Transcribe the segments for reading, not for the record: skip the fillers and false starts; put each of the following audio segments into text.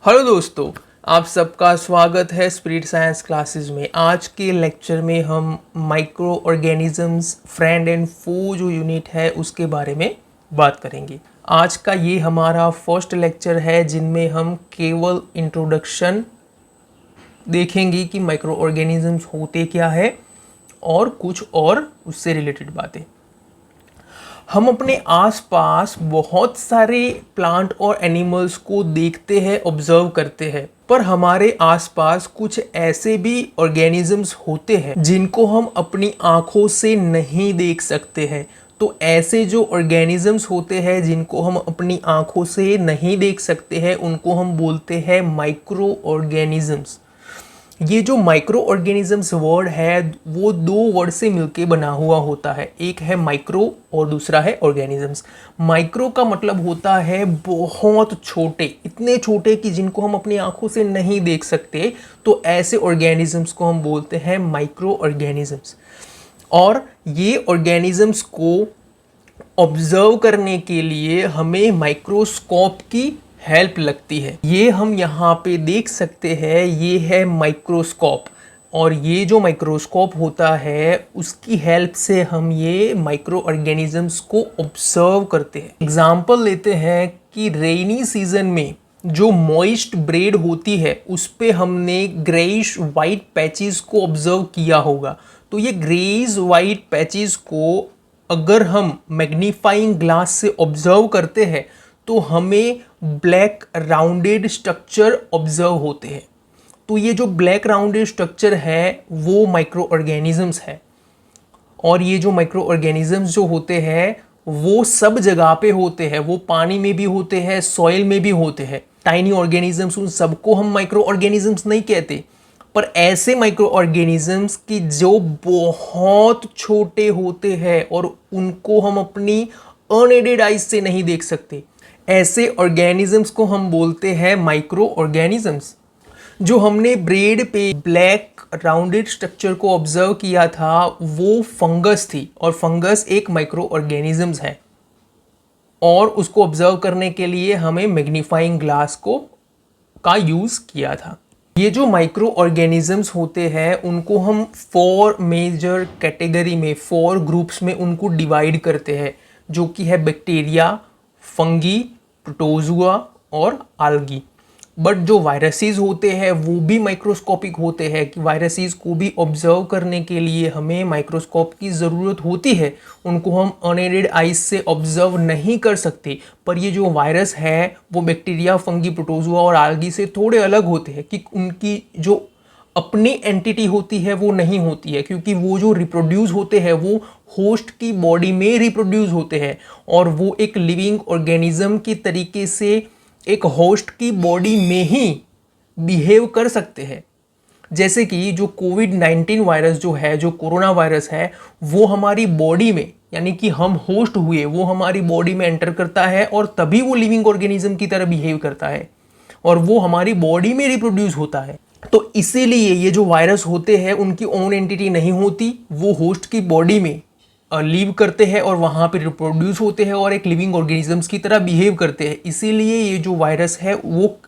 Hello दोस्तों, आप सबका स्वागत है स्पिरिट साइंस क्लासेस में। आज के लेक्चर में हम माइक्रो ऑर्गेनिजम्स फ्रेंड एंड फो जो यूनिट है उसके बारे में बात करेंगे। आज का ये हमारा फर्स्ट लेक्चर है जिनमें हम केवल इंट्रोडक्शन देखेंगे कि माइक्रो ऑर्गेनिजम्स होते क्या है और कुछ और उससे रिलेटेड बातें। हम अपने आसपास बहुत सारे प्लांट और एनिमल्स को देखते हैं, ऑब्जर्व करते हैं, पर हमारे आसपास कुछ ऐसे भी ऑर्गेनिजम्स होते हैं जिनको हम अपनी आंखों से नहीं देख सकते हैं। तो ऐसे जो ऑर्गेनिजम्स होते हैं जिनको हम अपनी आंखों से नहीं देख सकते हैं उनको हम बोलते हैं माइक्रो ऑर्गेनिजम्स। ये जो माइक्रो ऑर्गेनिजम्स वर्ड है वो दो वर्ड से मिलके बना हुआ होता है, एक है माइक्रो और दूसरा है ऑर्गेनिजम्स। माइक्रो का मतलब होता है बहुत छोटे, इतने छोटे कि जिनको हम अपनी आंखों से नहीं देख सकते, तो ऐसे ऑर्गेनिजम्स को हम बोलते हैं माइक्रो ऑर्गेनिजम्स। और ये ऑर्गेनिजम्स को ऑब्जर्व करने के लिए हमें माइक्रोस्कोप की हेल्प लगती है। ये हम यहाँ पे देख सकते हैं, ये है माइक्रोस्कोप, और ये जो माइक्रोस्कोप होता है उसकी हेल्प से हम ये माइक्रो ऑर्गेनिजम्स को ऑब्जर्व करते हैं। एग्जाम्पल लेते हैं कि रेनी सीजन में जो मॉइस्ट ब्रेड होती है उस पे हमने ग्रेइश वाइट पैचेस को ऑब्जर्व किया होगा। तो ये ग्रेइश वाइट पैचेस को अगर हम मैग्नीफाइंग ग्लास से ऑब्जर्व करते हैं तो हमें ब्लैक राउंडेड स्ट्रक्चर ऑब्जर्व होते हैं। तो ये जो ब्लैक राउंडेड स्ट्रक्चर है वो माइक्रो ऑर्गेनिजम्स है। और ये जो माइक्रो ऑर्गेनिजम्स जो होते हैं वो सब जगह पे होते हैं, वो पानी में भी होते हैं, सॉइल में भी होते हैं। टाइनी ऑर्गेनिजम्स, उन सबको हम माइक्रो ऑर्गेनिजम्स नहीं कहते, पर ऐसे माइक्रो ऑर्गेनिजम्स की जो बहुत छोटे होते हैं और उनको हम अपनी अनएडेड आइज से नहीं देख सकते, ऐसे ऑर्गेनिजम्स को हम बोलते हैं माइक्रो ऑर्गेनिजम्स। जो हमने ब्रेड पे ब्लैक राउंडेड स्ट्रक्चर को ऑब्जर्व किया था वो फंगस थी, और फंगस एक माइक्रो ऑर्गेनिजम्स है, और उसको ऑब्जर्व करने के लिए हमें मैग्नीफाइंग ग्लास का यूज़ किया था। ये जो माइक्रो ऑर्गेनिजम्स होते हैं उनको हम 4 मेजर कैटेगरी में, 4 ग्रुप्स में उनको डिवाइड करते हैं, जो कि है बैक्टीरिया, फंगी, प्रोटोजुआ और आल्गी। बट जो वायरसेस होते हैं वो भी माइक्रोस्कोपिक होते हैं, कि वायरसेस को भी ऑब्जर्व करने के लिए हमें माइक्रोस्कोप की ज़रूरत होती है। उनको हम अनएडेड आइज से ऑब्जर्व नहीं कर सकते, पर ये जो वायरस है वो बैक्टीरिया, फंगी, प्रोटोजुआ और आल्गी से थोड़े अलग होते हैं, कि उनकी जो अपनी एंटिटी होती है वो नहीं होती है, क्योंकि वो जो रिप्रोड्यूस होते हैं वो होस्ट की बॉडी में रिप्रोड्यूस होते हैं, और वो एक लिविंग ऑर्गेनिज्म के तरीके से एक होस्ट की बॉडी में ही बिहेव कर सकते हैं। जैसे कि जो कोविड-19 वायरस जो है, जो कोरोना वायरस है, वो हमारी बॉडी में, यानी कि हम होस्ट हुए, वो हमारी बॉडी में एंटर करता है और तभी वो लिविंग ऑर्गेनिज्म की तरह बिहेव करता है, और वो हमारी बॉडी में रिप्रोड्यूस होता है। तो इसीलिए ये जो वायरस होते हैं उनकी ओन एंटिटी नहीं होती, वो होस्ट की बॉडी में लीव करते हैं और वहाँ पे रिप्रोड्यूस होते हैं और एक लिविंग ऑर्गेनिजम्स की तरह बिहेव करते हैं। इसीलिए ये जो वायरस है वो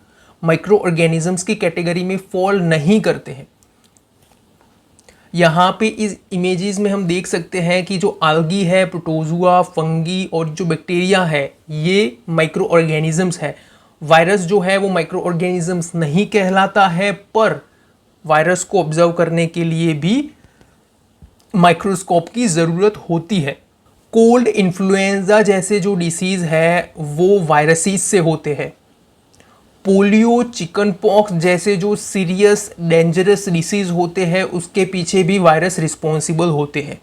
माइक्रो ऑर्गेनिजम्स की कैटेगरी में फॉल नहीं करते हैं। यहाँ पे इस इमेजेस में हम देख सकते हैं कि जो आल्गी है, प्रोटोजुआ, फंगी और जो बैक्टीरिया है, ये माइक्रो ऑर्गेनिजम्स है। वायरस जो है वो माइक्रो ऑर्गेनिजम्स नहीं कहलाता है, पर वायरस को ऑब्जर्व करने के लिए भी माइक्रोस्कोप की ज़रूरत होती है। कोल्ड, इन्फ्लुएंजा जैसे जो डिसीज़ है वो वायरसेस से होते हैं। पोलियो, चिकन पॉक्स जैसे जो सीरियस डेंजरस डिसीज़ होते हैं उसके पीछे भी वायरस रिस्पॉन्सिबल होते हैं।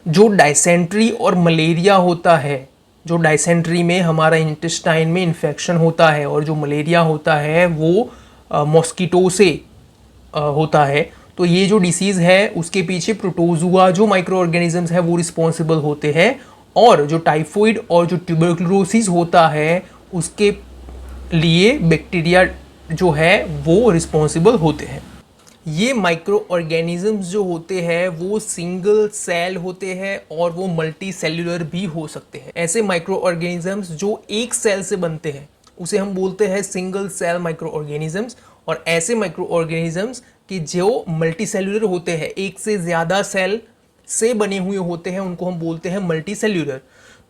जो डायसेंट्री और मलेरिया होता है, जो डायसेंट्री में हमारा इंटेस्टाइन में इन्फेक्शन होता है, और जो मलेरिया होता है वो मॉस्किटो से होता है, तो ये जो डिसीज़ है उसके पीछे प्रोटोजुआ जो माइक्रो ऑर्गेनिजम्स है वो रिस्पॉन्सिबल होते हैं, और जो टाइफॉइड और जो ट्यूबरक्लोसिस होता है उसके लिए बैक्टीरिया जो है वो रिस्पॉन्सिबल होते हैं। ये माइक्रो ऑर्गेनिजम्स जो होते हैं वो सिंगल सेल होते हैं और वो मल्टी सेल्यूलर भी हो सकते हैं। ऐसे माइक्रो ऑर्गेनिजम्स जो एक सेल से बनते हैं उसे हम बोलते हैं सिंगल सेल माइक्रो ऑर्गेनिजम्स। और ऐसे माइक्रो ऑर्गेनिजम्स कि जो मल्टी सेल्यूलर होते हैं, एक से ज़्यादा सेल से बने हुए होते हैं, उनको हम बोलते हैं मल्टी सेल्यूलर।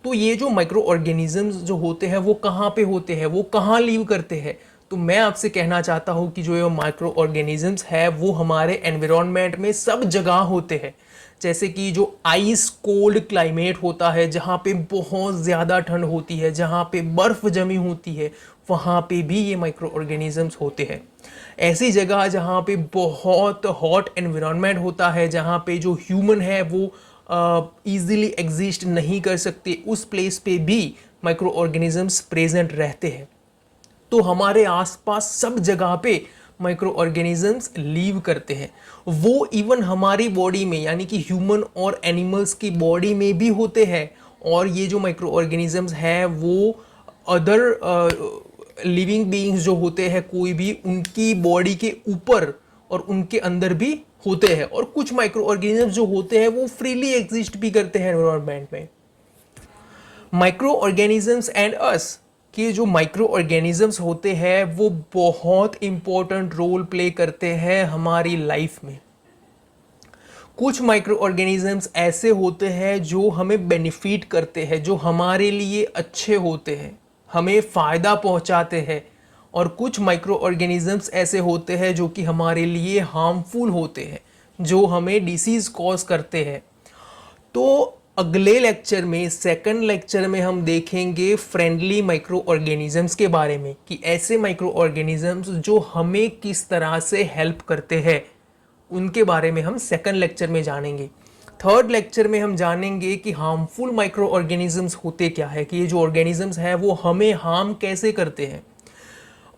तो ये जो माइक्रो ऑर्गेनिजम्स जो होते हैं वो कहाँ पे होते हैं, वो कहाँ लीव करते हैं? तो मैं आपसे कहना चाहता हूँ कि जो ये माइक्रो ऑर्गेनिजम्स है वो हमारे एनवायरनमेंट में सब जगह होते हैं। जैसे कि जो आइस कोल्ड क्लाइमेट होता है, जहाँ पे बहुत ज़्यादा ठंड होती है, जहाँ पे बर्फ़ जमी होती है, वहाँ पे भी ये माइक्रो ऑर्गेनिजम्स होते हैं। ऐसी जगह जहाँ पे बहुत हॉट एनवायरनमेंट होता है, जहाँ पे जो ह्यूमन है वो ईजिली एग्जिस्ट नहीं कर सकते, उस प्लेस पे भी माइक्रो ऑर्गेनिजम्स प्रेजेंट रहते हैं। तो हमारे आसपास सब जगह पे माइक्रो ऑर्गेनिजम्स लीव करते हैं। वो इवन हमारी बॉडी में, यानी कि ह्यूमन और एनिमल्स की बॉडी में भी होते हैं। और ये जो माइक्रो ऑर्गेनिजम्स हैं वो अदर लिविंग बीइंग्स जो होते हैं कोई भी, उनकी बॉडी के ऊपर और उनके अंदर भी होते हैं। और कुछ माइक्रो ऑर्गेनिजम्स जो होते हैं वो फ्रीली एग्जिस्ट भी करते हैं एनवायरनमेंट में। माइक्रो ऑर्गेनिजम्स एंड अस, कि जो माइक्रो ऑर्गेनिजम्स होते हैं वो बहुत इंपॉर्टेंट रोल प्ले करते हैं हमारी लाइफ में। कुछ माइक्रो ऑर्गेनिजम्स ऐसे होते हैं जो हमें बेनिफिट करते हैं, जो हमारे लिए अच्छे होते हैं, हमें फ़ायदा पहुंचाते हैं। और कुछ माइक्रो ऑर्गेनिजम्स ऐसे होते हैं जो कि हमारे लिए हार्मफुल होते हैं, जो हमें डिसीज़ कॉज करते हैं। तो अगले लेक्चर में, सेकंड लेक्चर में हम देखेंगे फ्रेंडली माइक्रो ऑर्गेनिजम्स के बारे में, कि ऐसे माइक्रो ऑर्गेनिजम्स जो हमें किस तरह से हेल्प करते हैं, उनके बारे में हम सेकंड लेक्चर में जानेंगे। थर्ड लेक्चर में हम जानेंगे कि हार्मफुल माइक्रो ऑर्गेनिजम्स होते क्या है, कि ये जो ऑर्गेनिजम्स हैं वो हमें हार्म कैसे करते हैं।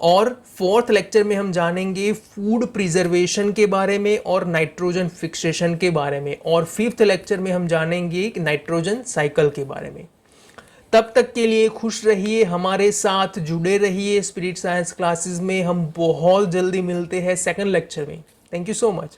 और फोर्थ लेक्चर में हम जानेंगे फूड प्रिजर्वेशन के बारे में और नाइट्रोजन फिक्सेशन के बारे में। और फिफ्थ लेक्चर में हम जानेंगे नाइट्रोजन साइकिल के बारे में। तब तक के लिए खुश रहिए, हमारे साथ जुड़े रहिए स्पिरिट साइंस क्लासेस में। हम बहुत जल्दी मिलते हैं सेकंड लेक्चर में। Thank you so much.